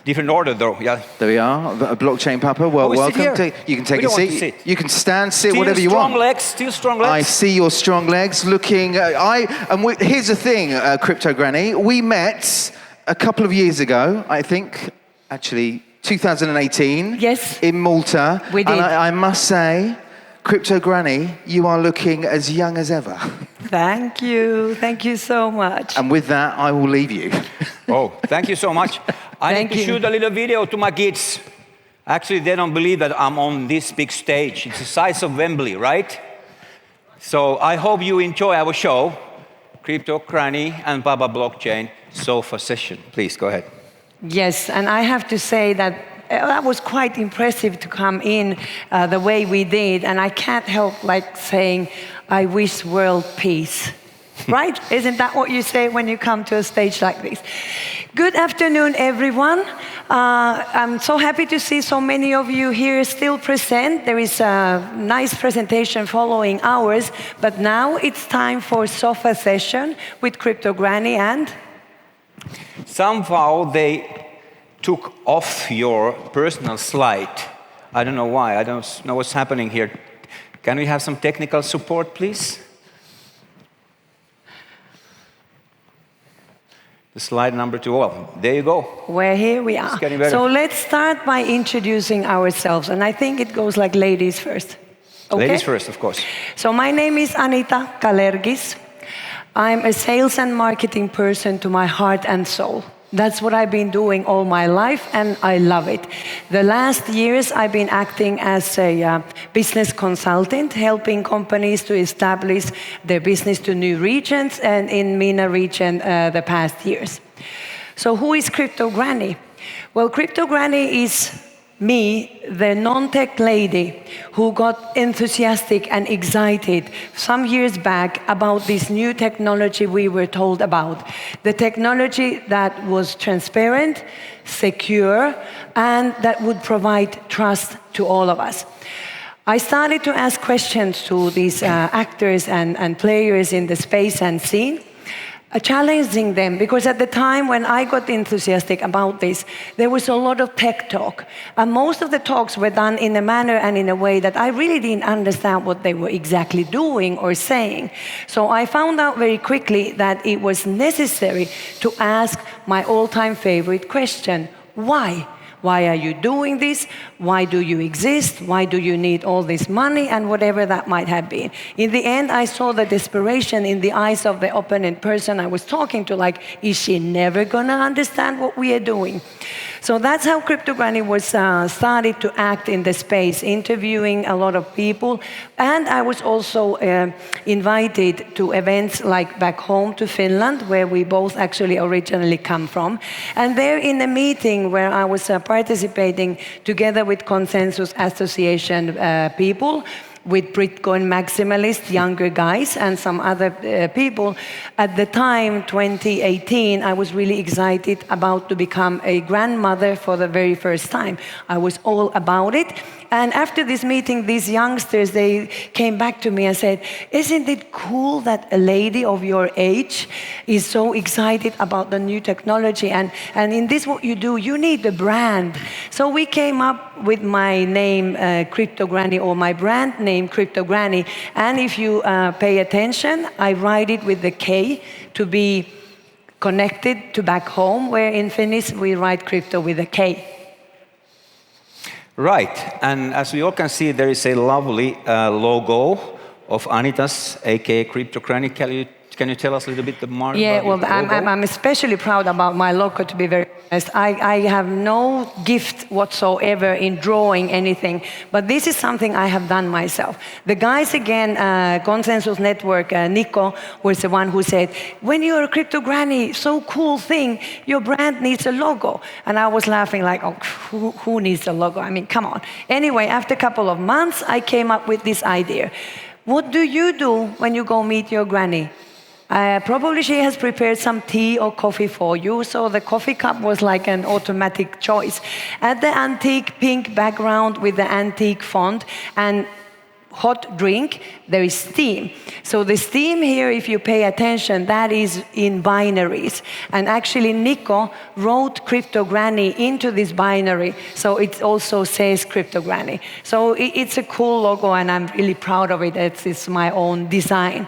Different order, though, yeah. There we are. Blockchain Papa, welcome. You can take a seat. You can stand, sit, whatever you want. Still strong legs. I see your strong legs looking... here's the thing, Cryptogranny. We met a couple of years ago, I think, actually, 2018. Yes. In Malta. We did. And I must say, Cryptogranny, you are looking as young as ever. Thank you. Thank you so much. And with that, I will leave you. Oh, thank you so much. I need to shoot a little video to my kids. Actually, they don't believe that I'm on this big stage. It's the size of Wembley, right? So I hope you enjoy our show, Cryptogranny and Baba Blockchain Sofa Session. Please, go ahead. Yes, and I have to say that that was quite impressive to come in the way we did, and I can't help like saying, I wish world peace. Right? Isn't that what you say when you come to a stage like this? Good afternoon, everyone. I'm so happy to see so many of you here still present. There is a nice presentation following ours, but now it's time for sofa session with Cryptogranny and... Somehow they took off your personal slide. I don't know why. I don't know what's happening here. Can we have some technical support, please? The slide number 2. Well, there you go. Well, here we are. So let's start by introducing ourselves. And I think it goes like ladies first. Okay? Ladies first, of course. So my name is Anita Kalergis. I'm a sales and marketing person to my heart and soul. That's what I've been doing all my life, and I love it. The last years, I've been acting as a business consultant, helping companies to establish their business to new regions, and in MENA region the past years. So who is Cryptogranny? Well, Cryptogranny is me, the non-tech lady who got enthusiastic and excited some years back about this new technology we were told about. The technology that was transparent, secure, and that would provide trust to all of us. I started to ask questions to these actors and players in the space and scene, challenging them, because at the time when I got enthusiastic about this, there was a lot of tech talk. And most of the talks were done in a manner and in a way that I really didn't understand what they were exactly doing or saying. So I found out very quickly that it was necessary to ask my all-time favorite question: why? Why are you doing this? Why do you exist? Why do you need all this money? And whatever that might have been. In the end, I saw the desperation in the eyes of the opponent person I was talking to, like, is she never gonna understand what we are doing? So that's how Cryptogranny was started to act in the space, interviewing a lot of people. And I was also invited to events like back home to Finland, where we both actually originally come from. And there in a meeting where I was participating together with Consensus Association people, with Bitcoin maximalists, younger guys, and some other people. At the time, 2018, I was really excited about to become a grandmother for the very first time. I was all about it. And after this meeting, these youngsters, they came back to me and said, isn't it cool that a lady of your age is so excited about the new technology? And in this, what you do, you need a brand. So we came up with my name, Cryptogranny, or my brand name, Cryptogranny. And if you pay attention, I write it with the K to be connected to back home, where in Finnish we write crypto with a K. Right, and as we all can see, there is a lovely logo of Anita's, aka Cryptogranny. Can you tell us a little bit more? Yeah, well, I'm especially proud about my logo, to be very honest. I have no gift whatsoever in drawing anything, but this is something I have done myself. The guys, again, Consensus Network, Nico, was the one who said, when you're a Cryptogranny, so cool thing, your brand needs a logo. And I was laughing like, oh, who needs a logo? I mean, come on. Anyway, after a couple of months, I came up with this idea. What do you do when you go meet your granny? Probably she has prepared some tea or coffee for you, so the coffee cup was like an automatic choice. At the antique pink background with the antique font, and hot drink, there is steam. So the steam here, if you pay attention, that is in binaries. And actually, Nico wrote Cryptogrammy into this binary, so it also says Cryptogrammy. So it's a cool logo, and I'm really proud of it. It's my own design.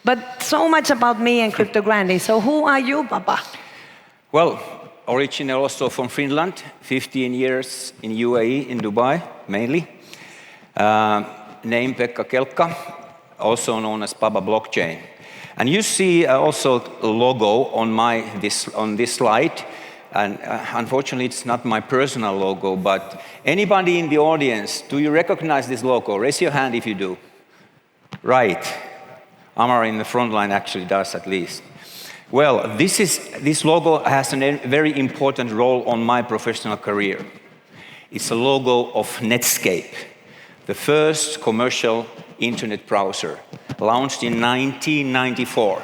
But so much about me and Cryptogrammy. So who are you, Papa? Well, originally also from Finland, 15 years in UAE, in Dubai, mainly. Name Pekka Kelkka, also known as Papa Blockchain. And you see also a logo on this slide. And unfortunately, it's not my personal logo, but anybody in the audience, do you recognize this logo? Raise your hand if you do. Right. Amar in the front line actually does, at least. Well, this logo has a very important role on my professional career. It's a logo of Netscape, the first commercial internet browser, launched in 1994.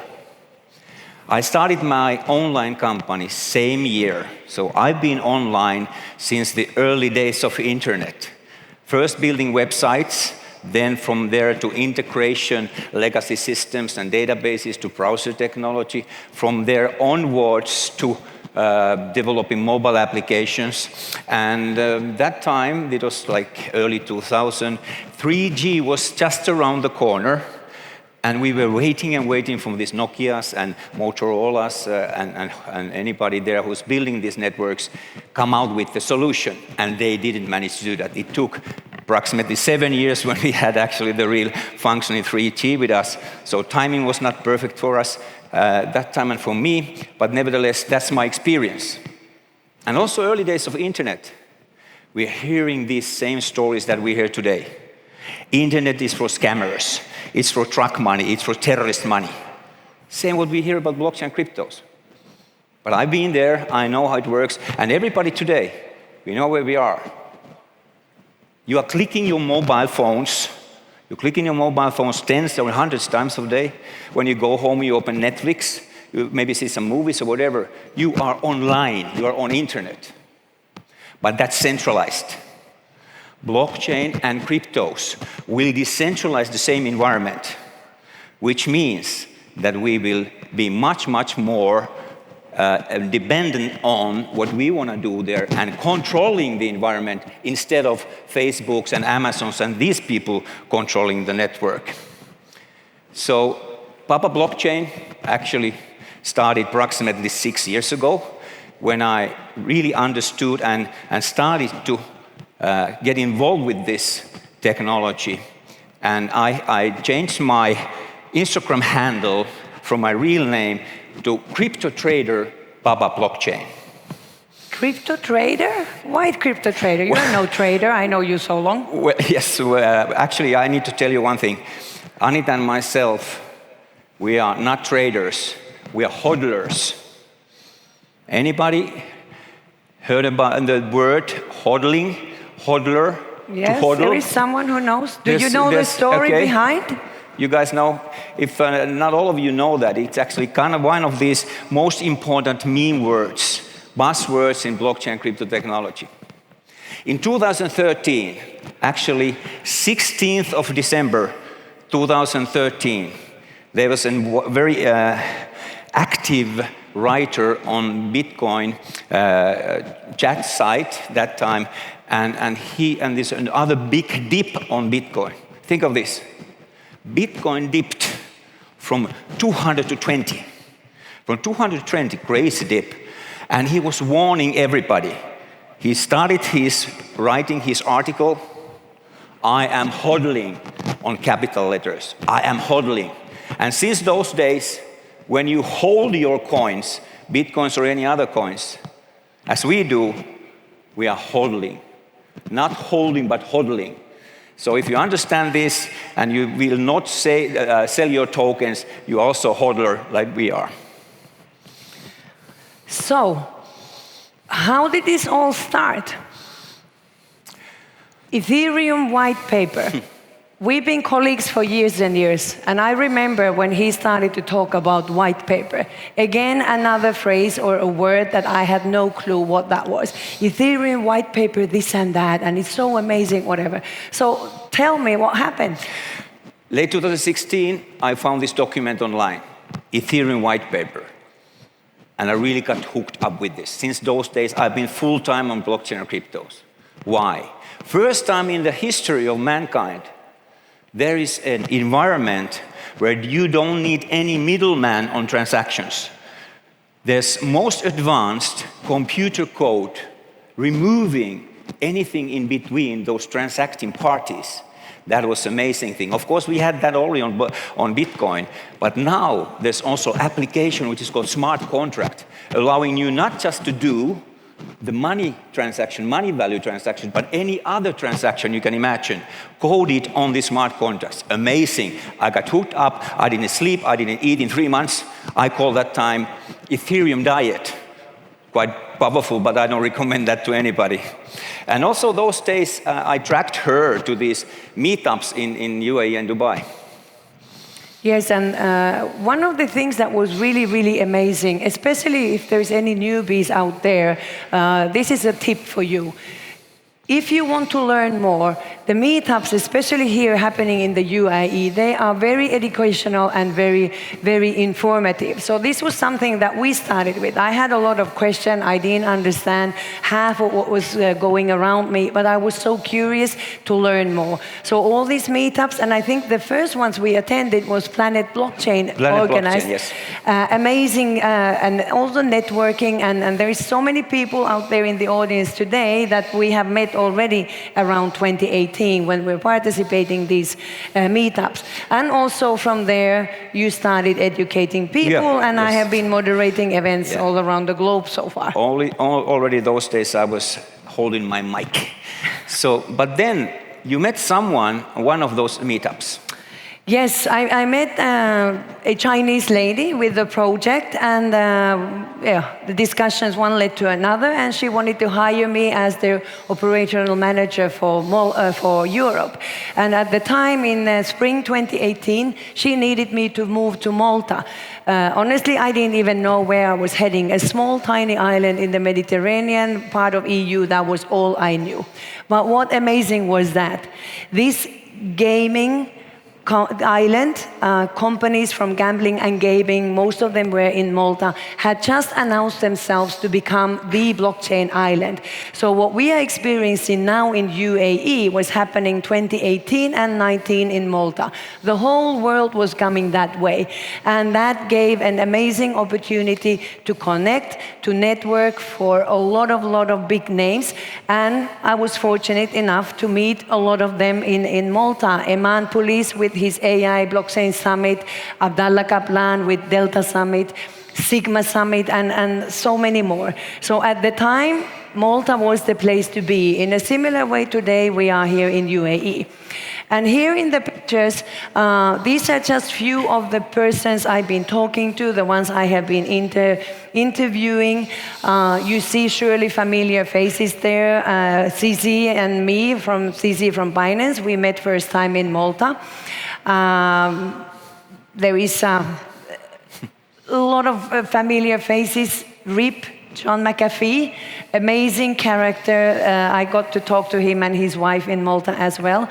I started my online company same year, so I've been online since the early days of internet. First building websites, then from there to integration, legacy systems and databases to browser technology. From there onwards to developing mobile applications. And that time, it was like early 2000, 3G was just around the corner. And we were waiting and waiting for these Nokias and Motorola's and anybody there who's building these networks come out with the solution. And they didn't manage to do that. It took approximately 7 years when we had actually the real functioning 3G with us. So timing was not perfect for us that time and for me, but nevertheless, that's my experience. And also early days of internet, we're hearing these same stories that we hear today. Internet is for scammers, it's for truck money, it's for terrorist money. Same what we hear about blockchain cryptos. But I've been there, I know how it works, and everybody today, we know where we are. You are clicking your mobile phones. You click in your mobile phones tens or hundreds times a day. When you go home, you open Netflix, you maybe see some movies or whatever. You are online, you are on internet. But that's centralized. Blockchain and cryptos will decentralize the same environment, which means that we will be much, much more dependent on what we want to do there and controlling the environment instead of Facebooks and Amazons and these people controlling the network. So Papa Blockchain actually started approximately 6 years ago when I really understood and started to get involved with this technology. And I changed my Instagram handle from my real name to Crypto Trader Papa Blockchain. Crypto trader? Why crypto trader? You're no trader. I know you so long. Well, yes, actually, I need to tell you one thing. Anita and myself, we are not traders. We are hodlers. Anybody heard about the word hodling? Hodler? Yes, to hodl? there is someone who knows. Do you know the story behind? You guys know, if not all of you know that, it's actually kind of one of these most important meme words, buzzwords in blockchain crypto technology. In 2013, actually 16th of December 2013, there was a very active writer on Bitcoin chat site that time, and this other big dip on Bitcoin. Think of this. Bitcoin dipped from 200 to 20. From 200 to 20, crazy dip. And he was warning everybody. He started writing his article, I am hodling, on capital letters. I am hodling. And since those days, when you hold your coins, Bitcoins or any other coins, as we do, we are hodling. Not holding, but hodling. So if you understand this and you will not sell your tokens, you also hodler like we are. So, how did this all start? Ethereum white paper. We've been colleagues for years and years, and I remember when he started to talk about white paper. Again, another phrase or a word that I had no clue what that was. Ethereum, white paper, this and that, and it's so amazing, whatever. So tell me what happened. Late 2016, I found this document online, Ethereum white paper. And I really got hooked up with this. Since those days, I've been full-time on blockchain and cryptos. Why? First time in the history of mankind, there is an environment where you don't need any middleman on transactions. There's most advanced computer code removing anything in between those transacting parties. That was an amazing thing. Of course, we had that already on Bitcoin, but now there's also application which is called smart contract, allowing you not just to do the money transaction, money value transaction, but any other transaction you can imagine, coded on the smart contracts. Amazing. I got hooked up. I didn't sleep. I didn't eat in 3 months. I call that time Ethereum diet. Quite powerful, but I don't recommend that to anybody. And also those days, I tracked her to these meetups in UAE and Dubai. Yes, and one of the things that was really, really amazing, especially if there's any newbies out there, this is a tip for you. If you want to learn more, the meetups, especially here happening in the UAE, they are very educational and very, very informative. So this was something that we started with. I had a lot of questions. I didn't understand half of what was going around me, but I was so curious to learn more. So all these meetups, and I think the first ones we attended was Planet Blockchain organized. Blockchain, yes. Amazing, and also networking, and there is so many people out there in the audience today that we have met already around 2018 when we're participating in these meetups. And also from there, you started educating people, and I have been moderating events all around the globe so far. Already those days I was holding my mic. So, but then you met someone, one of those meetups. Yes, I met a Chinese lady with the project, and the discussions one led to another, and she wanted to hire me as their operational manager for Europe. And at the time, in spring 2018, she needed me to move to Malta. Honestly, I didn't even know where I was heading. A small, tiny island in the Mediterranean part of EU, that was all I knew. But what amazing was that this gaming island, companies from gambling and gaming, most of them were in Malta, had just announced themselves to become the blockchain island. So what we are experiencing now in UAE was happening 2018 and 19 in Malta. The whole world was coming that way. And that gave an amazing opportunity to connect, to network for a lot of big names. And I was fortunate enough to meet a lot of them in Malta. Eman Police with his AI Blockchain Summit, Abdallah Kaplan with Delta Summit, Sigma Summit, and so many more. So at the time, Malta was the place to be. In a similar way today, we are here in UAE. And here in the pictures, these are just few of the persons I've been talking to, the ones I have been interviewing. You see surely familiar faces there. CZ and me, CZ from Binance, we met first time in Malta. There is a lot of familiar faces. Rip, John McAfee, amazing character. I got to talk to him and his wife in Malta as well.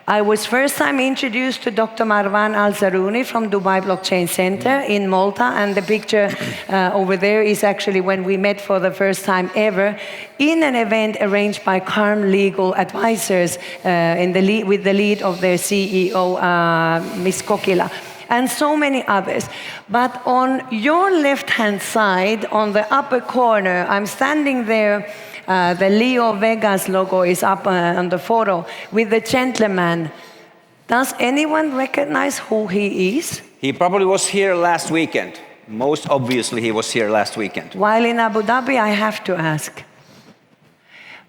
I was first time introduced to Dr. Marwan Al-Zarouni from Dubai Blockchain Center in Malta, and the picture over there is actually when we met for the first time ever in an event arranged by Calm Legal Advisors with the lead of their CEO, Ms. Kokila, and so many others. But on your left-hand side, on the upper corner, I'm standing there. The Leo Vegas logo is up on the photo with the gentleman. Does anyone recognize who he is? He probably was here last weekend. Most obviously, he was here last weekend. While in Abu Dhabi, I have to ask.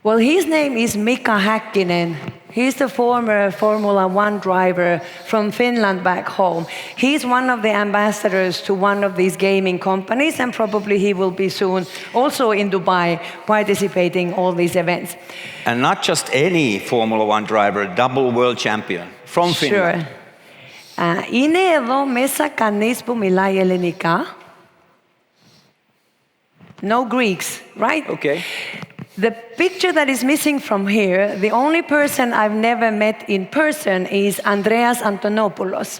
Well, his name is Mika Häkkinen. He's the former Formula One driver from Finland back home. He's one of the ambassadors to one of these gaming companies, and probably he will be soon also in Dubai participating in all these events. And not just any Formula One driver, double world champion, from Finland. Είναι εδώ μέσα κανείς που μιλάει ελληνικά? No Greeks, right? Okay. The picture that is missing from here, the only person I've never met in person is Andreas Antonopoulos.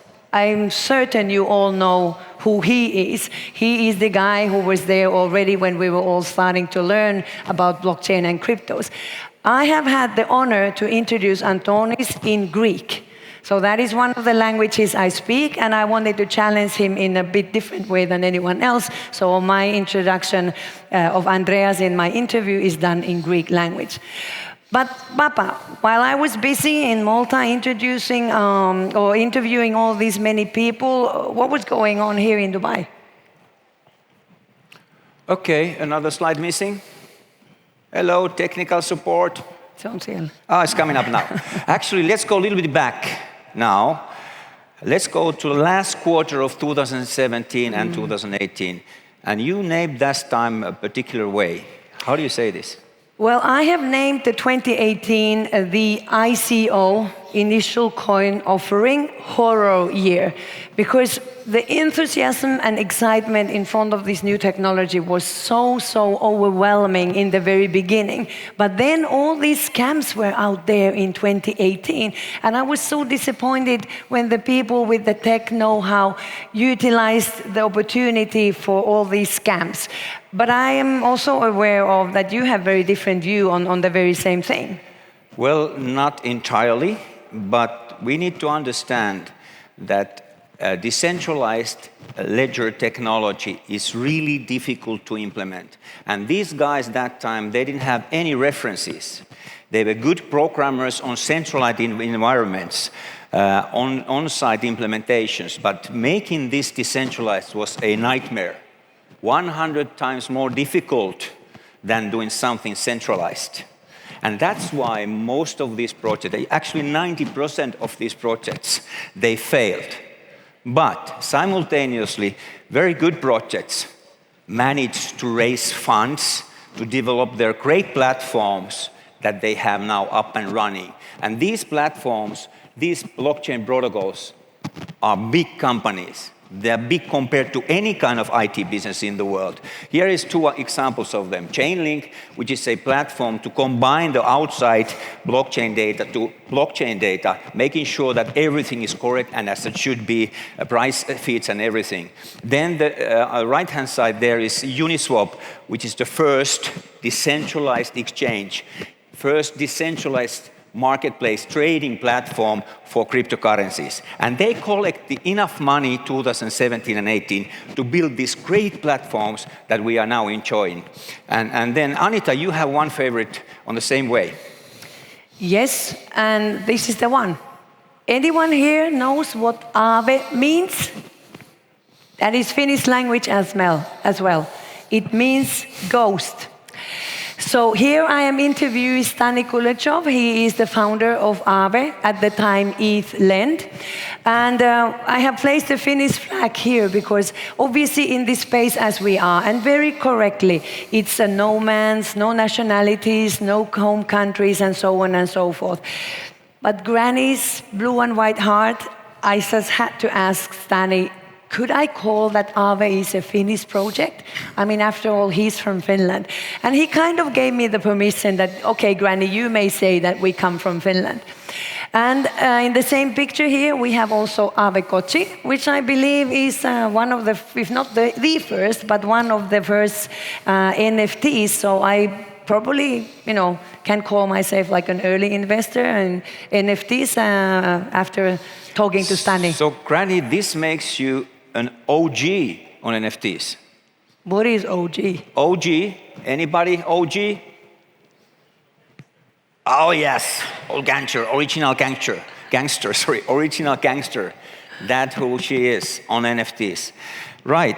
I'm certain you all know who he is. He is the guy who was there already when we were all starting to learn about blockchain and cryptos. I have had the honor to introduce Antonis in Greek. So that is one of the languages I speak, and I wanted to challenge him in a bit different way than anyone else. So my introduction of Andreas in my interview is done in Greek language. But Papa, while I was busy in Malta introducing or interviewing all these many people, what was going on here in Dubai? Okay, another slide missing. Hello, technical support. It's coming up now. Actually, let's go a little bit back now. Let's go to the last quarter of 2017 and 2018. And you named that time a particular way. How do you say this? Well, I have named the 2018 the ICO, initial coin offering, horror year, because the enthusiasm and excitement in front of this new technology was so overwhelming in the very beginning. But then all these scams were out there in 2018, and I was so disappointed when the people with the tech know-how utilized the opportunity for all these scams. But I am also aware of that you have very different view on the very same thing. Well, not entirely, but we need to understand that decentralized ledger technology is really difficult to implement. And these guys that time, they didn't have any references. They were good programmers on centralized environments, on-site implementations, but making this decentralized was a nightmare. 100 times more difficult than doing something centralized. And that's why most of these projects, actually 90% of these projects, they failed. But simultaneously, very good projects managed to raise funds to develop their great platforms that they have now up and running. And these platforms, these blockchain protocols, are big companies. They're big compared to any kind of IT business in the world. Here is two examples of them. Chainlink, which is a platform to combine the outside blockchain data to blockchain data, making sure that everything is correct and as it should be, price feeds and everything. Then the right-hand side there is Uniswap, which is the first decentralized exchange, first decentralized marketplace trading platform for cryptocurrencies. And they collected enough money 2017 and 18 to build these great platforms that we are now enjoying. And then Anita, you have one favorite on the same way. Yes, and this is the one. Anyone here knows what Aave means? That is Finnish language as well. It means ghost. So here I am interviewing Stani Kulechov. He is the founder of Aave, at the time ETH Lend. And I have placed the Finnish flag here because obviously in this space as we are, and very correctly, it's a no man's, no nationalities, no home countries, and so on and so forth. But Granny's blue and white heart, I just had to ask Stani, could I call that Aave is a Finnish project? I mean, after all, he's from Finland. And he kind of gave me the permission that, okay, Granny, you may say that we come from Finland. And in the same picture here, we have also Aave Kochi, which I believe is one of the, if not the first, but one of the first NFTs. So I probably, can call myself like an early investor in NFTs after talking to Stani. So, Granny, this makes you an OG on NFTs. What is OG? OG? Anybody OG? Oh yes, old gangster, original gangster. That's who she is on NFTs. Right,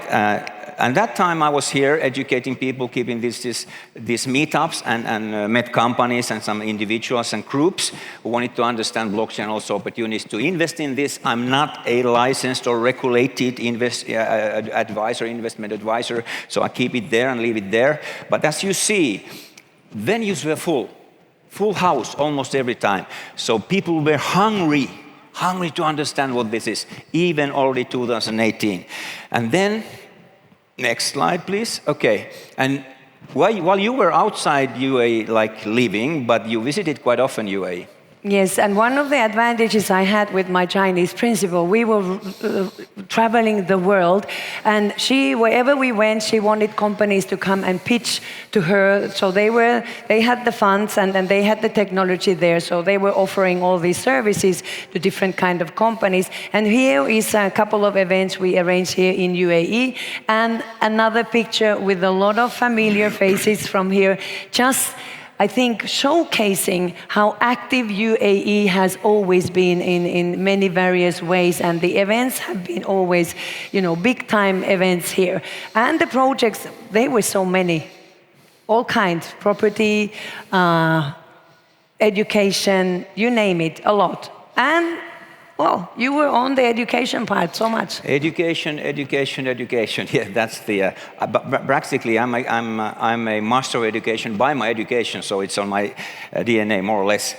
and that time I was here educating people, keeping these meetups and met companies and some individuals and groups who wanted to understand blockchain, also opportunities to invest in this. I'm not a licensed or regulated investment advisor, so I keep it there and leave it there. But as you see, venues were full house almost every time. So people were hungry hungry to understand what this is, even already 2018. And then, next slide, please. Okay, and while you were outside UAE, like living, but you visited quite often UAE. Yes, and one of the advantages I had with my Chinese principal, we were traveling the world, and wherever we went, she wanted companies to come and pitch to her. So they had the funds and they had the technology there, so they were offering all these services to different kind of companies. And here is a couple of events we arranged here in UAE, and another picture with a lot of familiar faces from here, just I think showcasing how active UAE has always been in many various ways, and the events have been always, big time events here. And the projects, they were so many, all kinds, property, education, you name it, a lot. And well, you were on the education part so much. Education. Yeah, that's the. Practically, I'm a master of education by my education, so it's on my DNA more or less.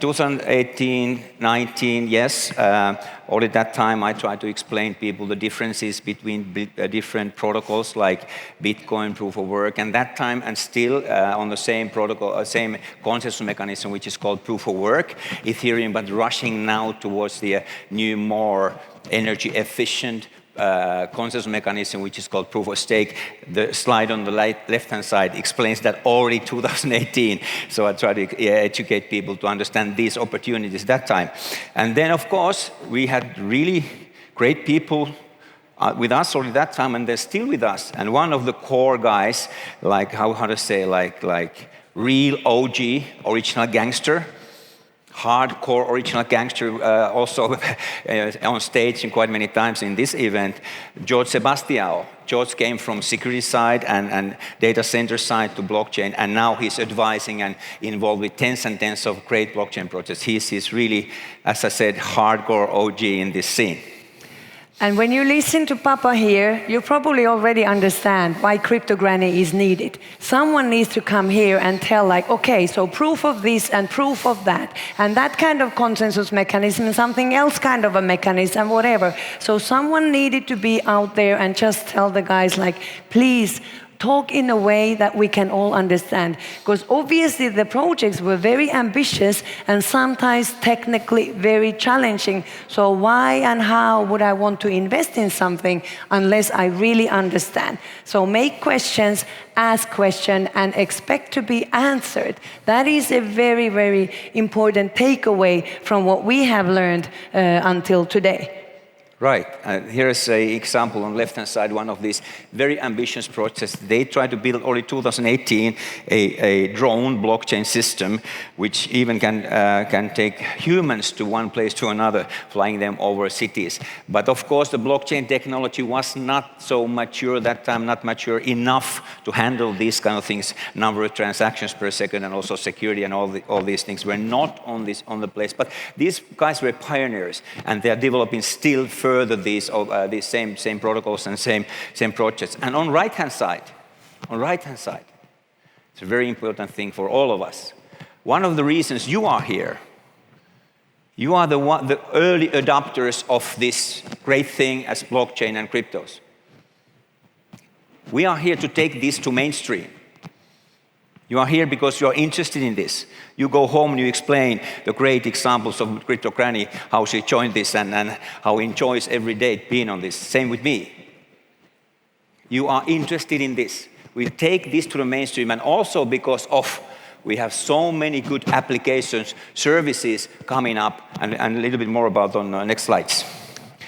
2018, 19, yes. Already that time, I tried to explain people the differences between different protocols like Bitcoin, proof of work, and that time, and still on the same protocol, same consensus mechanism, which is called proof of work, Ethereum, but rushing now towards the new, more energy efficient consensus mechanism, which is called proof of stake. The slide on the left-hand side explains that already 2018. So I try to educate people to understand these opportunities that time. And then, of course, we had really great people with us already that time, and they're still with us. And one of the core guys, like how to say, like real OG, original gangster, hardcore original gangster, also on stage and quite many times in this event, George Sebastião. George came from security side and data center side to blockchain, and now he's advising and involved with tens and tens of great blockchain projects. He's really, as I said, hardcore OG in this scene. And when you listen to Papa here, you probably already understand why Cryptogrammy is needed. Someone needs to come here and tell okay, so proof of this and proof of that, and that kind of consensus mechanism and something else kind of a mechanism, whatever. So someone needed to be out there and just tell the guys please, talk in a way that we can all understand. Because obviously the projects were very ambitious and sometimes technically very challenging. So why and how would I want to invest in something unless I really understand? So make questions, ask questions, and expect to be answered. That is a very, very important takeaway from what we have learned until today. Right. Here is an example on the left-hand side, one of these very ambitious projects. They tried to build already 2018 a drone blockchain system, which even can take humans to one place to another, flying them over cities. But of course, the blockchain technology was not so mature that time, not mature enough to handle these kind of things, number of transactions per second, and also security and all these things were not on the place. But these guys were pioneers, and they are developing still further these same protocols and same projects. And on right-hand side, it's a very important thing for all of us. One of the reasons you are here, you are the early adopters of this great thing as blockchain and cryptos. We are here to take this to mainstream. You are here because you are interested in this. You go home and you explain the great examples of Cryptogrammy, how she joined this and how enjoys every day being on this. Same with me. You are interested in this. We take this to the mainstream, and also because we have so many good applications, services coming up, and a little bit more about on the next slides.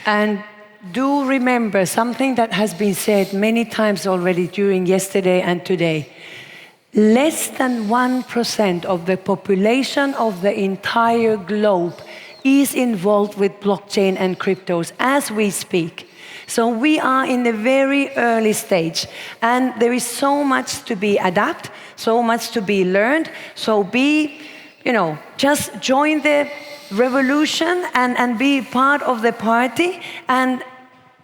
And do remember something that has been said many times already during yesterday and today. Less than 1% of the population of the entire globe is involved with blockchain and cryptos as we speak. So we are in a very early stage, and there is so much to be adapted, so much to be learned. So just join the revolution and be part of the party. And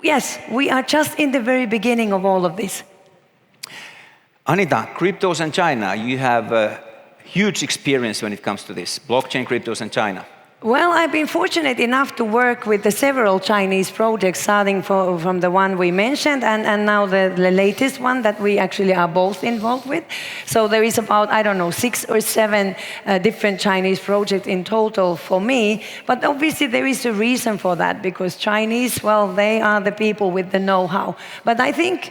yes, we are just in the very beginning of all of this. Anita, cryptos and China, you have a huge experience when it comes to this, blockchain, cryptos and China. Well, I've been fortunate enough to work with the several Chinese projects, starting from the one we mentioned and now the latest one that we actually are both involved with. So there is about, I don't know, 6 or 7 different Chinese projects in total for me. But obviously there is a reason for that, because Chinese, well, they are the people with the know-how. But I think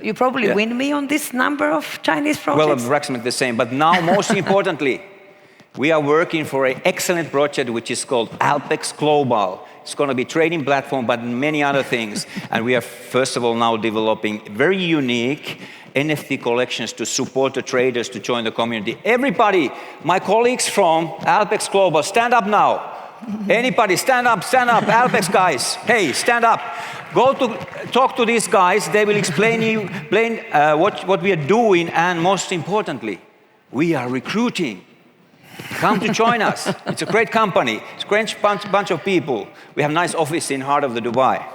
you probably win me on this number of Chinese projects. Well, approximately the same. But now, most importantly, we are working for an excellent project which is called Alpex Global. It's going to be a trading platform, but many other things. And we are, first of all, now developing very unique NFT collections to support the traders to join the community. Everybody, my colleagues from Alpex Global, stand up now. Anybody, stand up, Alpex guys. Hey, stand up. Go to talk to these guys. They will explain what we are doing, and most importantly, we are recruiting. Come to join us. It's a great company. It's a great bunch of people. We have a nice office in heart of the Dubai.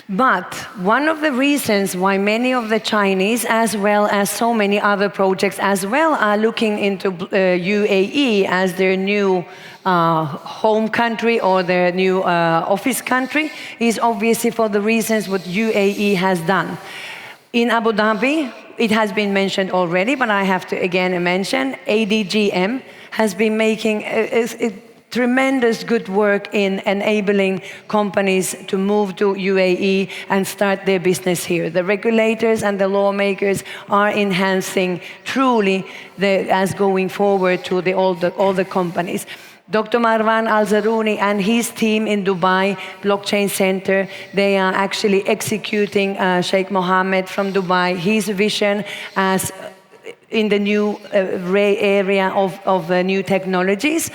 But one of the reasons why many of the Chinese, as well as so many other projects as well, are looking into UAE as their new home country or their new office country is obviously for the reasons what UAE has done. In Abu Dhabi, it has been mentioned already, but I have to again mention, ADGM has been making a tremendous good work in enabling companies to move to UAE and start their business here. The regulators and the lawmakers are enhancing truly as going forward to all the companies. Dr. Marwan Al-Zarouni and his team in Dubai Blockchain Center, they are actually executing Sheikh Mohammed from Dubai, his vision as in the new area of new technologies.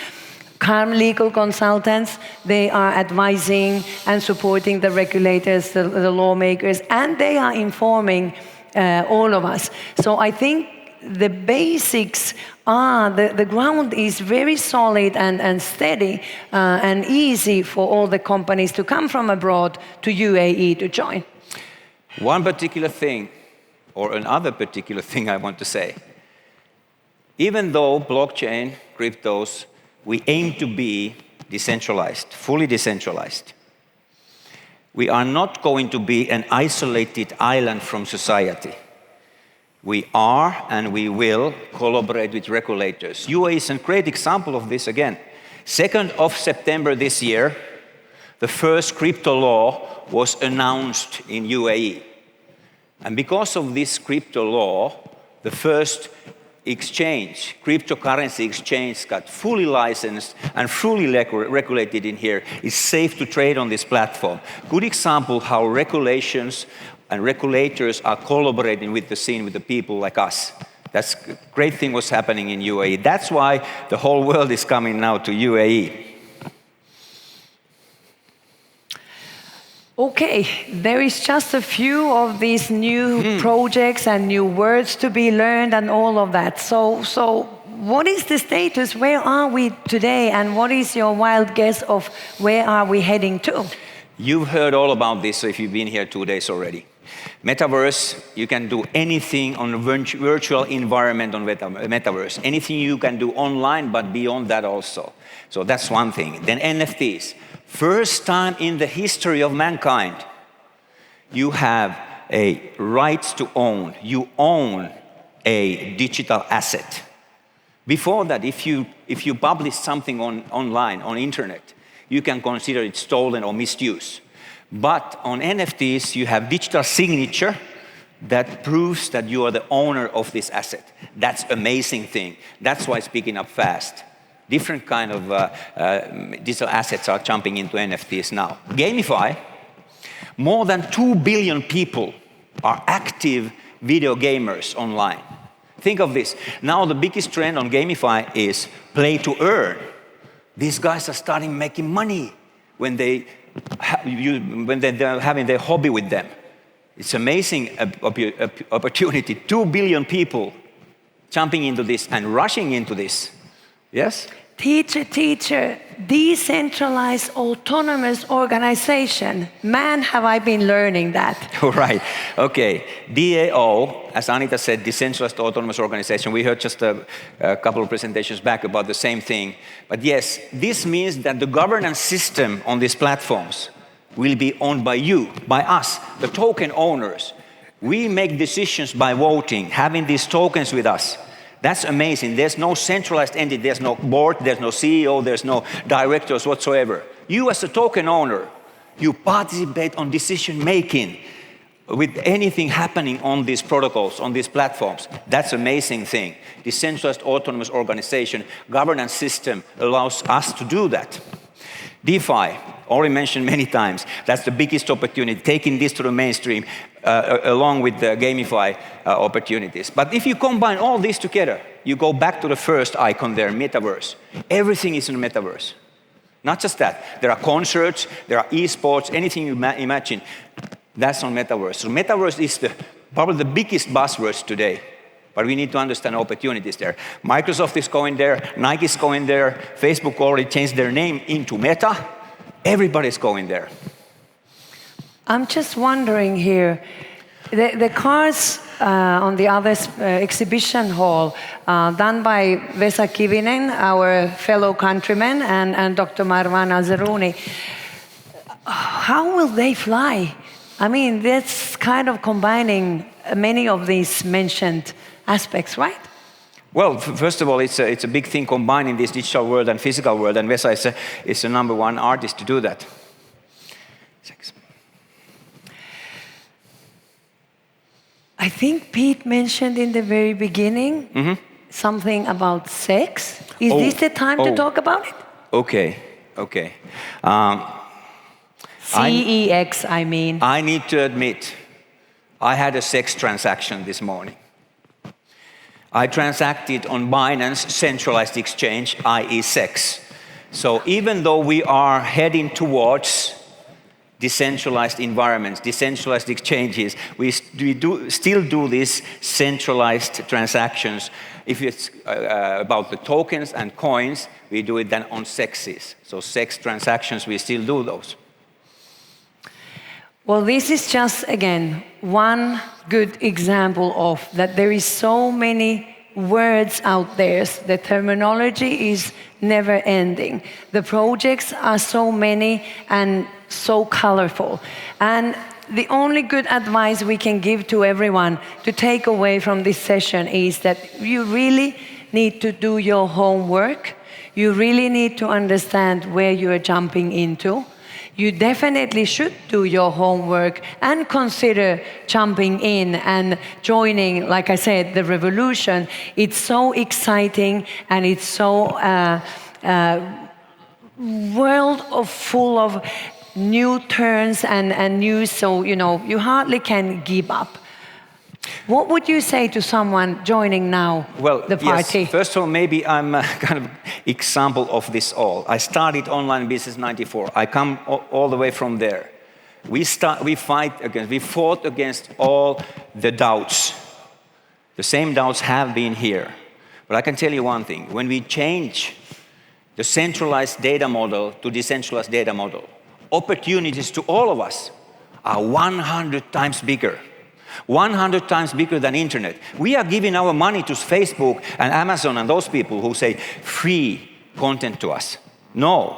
Calm Legal Consultants, they are advising and supporting the regulators, the lawmakers, and they are informing all of us. So I think the basics are, the ground is very solid and steady and easy for all the companies to come from abroad to UAE to join. One particular thing, or another particular thing I want to say. Even though blockchain, cryptos, we aim to be decentralized, fully decentralized. We are not going to be an isolated island from society. We are and we will collaborate with regulators. UAE is a great example of this again. 2nd of September this year, the first crypto law was announced in UAE. And because of this crypto law, the first exchange, cryptocurrency exchange, got fully licensed and fully regulated in here. It's safe to trade on this platform. Good example how regulations and regulators are collaborating with the scene, with the people like us. That's a great thing what's happening in UAE. That's why the whole world is coming now to UAE. Okay, there is just a few of these new projects and new words to be learned and all of that. So what is the status? Where are we today? And what is your wild guess of where are we heading to? You've heard all about this if you've been here 2 days already. Metaverse, you can do anything on a virtual environment on Metaverse. Anything you can do online, but beyond that also. So that's one thing. Then NFTs. First time in the history of mankind, you have a right to own. You own a digital asset. Before that, if you publish something online, on internet, you can consider it stolen or misuse. But on NFTs, you have digital signature that proves that you are the owner of this asset. That's an amazing thing. That's why it's picking up fast. Different kind of digital assets are jumping into NFTs now. Gamify, more than 2 billion people are active video gamers online. Think of this. Now the biggest trend on Gamify is play to earn. These guys are starting making money when they're having their hobby with them. It's amazing opportunity. 2 billion people jumping into this and rushing into this. Yes? Teacher, decentralized autonomous organization. Man, have I been learning that. All right. Okay. DAO, as Anita said, decentralized autonomous organization. We heard just a couple of presentations back about the same thing. But yes, this means that the governance system on these platforms will be owned by you, by us, the token owners. We make decisions by voting, having these tokens with us. That's amazing. There's no centralized entity, there's no board, there's no CEO, there's no directors whatsoever. You as a token owner, you participate on decision making with anything happening on these protocols, on these platforms. That's an amazing thing. Decentralized autonomous organization, governance system allows us to do that. DeFi, already mentioned many times, that's the biggest opportunity, taking this to the mainstream along with the gamify opportunities. But if you combine all this together, you go back to the first icon there, metaverse. Everything is in the metaverse. Not just that, there are concerts, there are esports, anything you imagine, that's on metaverse. So metaverse is probably the biggest buzzword today. But we need to understand opportunities there. Microsoft is going there, Nike is going there, Facebook already changed their name into Meta. Everybody's going there. I'm just wondering here, the cars on the other exhibition hall, done by Vesa Kivinen, our fellow countryman, and Dr. Marwan Azaruni, how will they fly? I mean, that's kind of combining many of these mentioned aspects, right? Well, first of all, it's a big thing combining this digital world and physical world, and Vesa is the #1 artist to do that. I think Pete mentioned in the very beginning something about sex. Is this the time to talk about it? Okay. CEX, I mean. I need to admit, I had a sex transaction this morning. I transacted on Binance centralized exchange, i.e. sex. So even though we are heading towards decentralized environments, decentralized exchanges, we still do these centralized transactions. If it's about the tokens and coins, we do it then on sexes. So sex transactions, we still do those. Well, this is just, again, one good example of that there is so many words out there. The terminology is never ending. The projects are so many and so colorful. And the only good advice we can give to everyone to take away from this session is that you really need to do your homework. You really need to understand where you are jumping into. You definitely should do your homework and consider jumping in and joining, like I said, the revolution. It's so exciting and it's so world full of new turns and news, so you hardly can give up. What would you say to someone joining now the party? Yes. First of all, maybe I'm a kind of example of this all. I started online business in '94. I come all the way from there. We fought against all the doubts. The same doubts have been here. But I can tell you one thing. When we change the centralized data model to decentralized data model, opportunities to all of us are 100 times bigger. 100 times bigger than internet. We are giving our money to Facebook and Amazon and those people who say free content to us. No.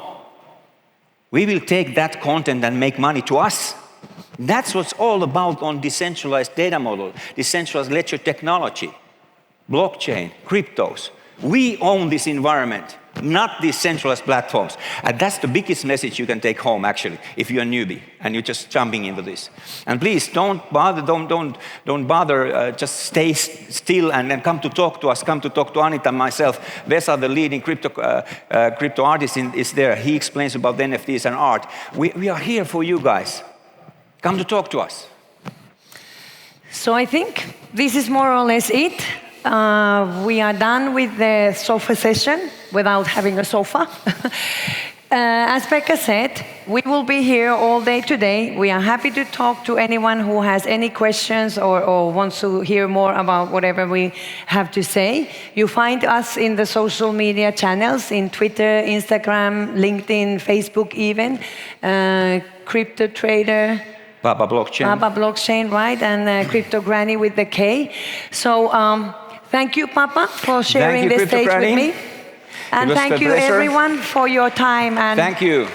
We will take that content and make money to us. That's what's all about on decentralized data model, decentralized ledger technology, blockchain, cryptos. We own this environment, not these centralized platforms. And that's the biggest message you can take home, actually, if you're a newbie and you're just jumping into this. And please don't bother, just stay still and come to talk to us, come to talk to Anita and myself. Vesa, the leading crypto artist, is there. He explains about the NFTs and art. We are here for you guys. Come to talk to us. So I think this is more or less it. We are done with the sofa session without having a sofa. as Pekka said, we will be here all day today. We are happy to talk to anyone who has any questions or wants to hear more about whatever we have to say. You find us in the social media channels, in Twitter, Instagram, LinkedIn, Facebook even, Crypto Trader, Papa Blockchain, right, and Cryptogrammy with the K. So thank you, Papa, for sharing this stage with me. And thank you, everyone, for your time. And thank you.